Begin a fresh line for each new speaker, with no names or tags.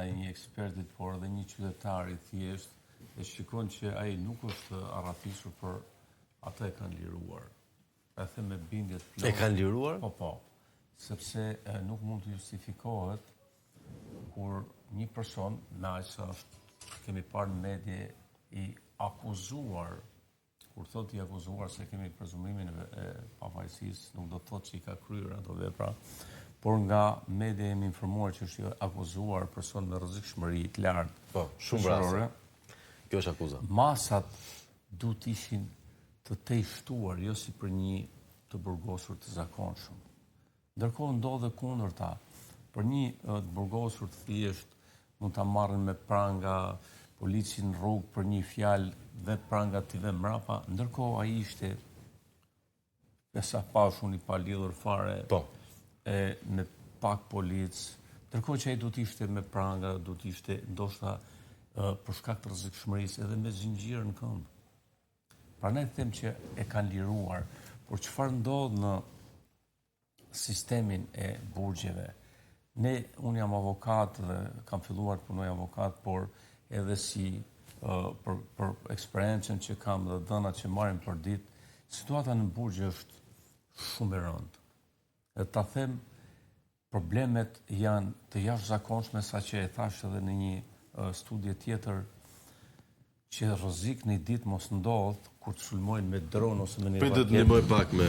e një ekspertit, por edhe një qytetari thjesht, e shikon që ai nuk është arratisur, për ata e kanë liruar. E them me bindje të plotë.
E kanë liruar?
Po. Sepse nuk mund të justifikohet kur një person, na që kemi parë në medje, i akuzuar, kur thot i akuzuar se kemi prezumimin e pafajësisë, nuk do të thotë që i ka kryer ato vepra, por nga media jemi informuar që është akuzuar person me rrezikshmëri të lartë.
Po, shumë raste. Kjo është akuza.
Masat duhet ishin të tejshtuar, jo si për një të burgosur të zakonshëm. Ndërkohë ndodhe kundërta. Për një të burgosur të thjesht mund ta marrin me pranga, policin në rrugë për një fjalë dhe pranga t'i vë mrapa, ndërkohë ai ishte sa pashun i palidhur fare.
Po.
Me pak polic, ndërkohë që ai duhet ishte me pranga, duhet ishte ndoshta për shkak të rrezikshmërisë edhe me zinxhir në këmbë. Prandaj them që e kanë liruar, por çfarë ndodh në sistemin e burgjeve? Unë jam avokat dhe kam filluar të punoj avokat, por edhe si për eksperiencën që kam dhe dhënat që marrim për ditë, situata në burgje është shumë e rëndë. Dhe ta them, problemet janë të jashtëzakonshme, saqë e thash edhe në një studie tjetër, që rrezik në ditë mos ndodh kur të sulmojnë me dron ose me një
raket. Pritet të ndihmoj pak me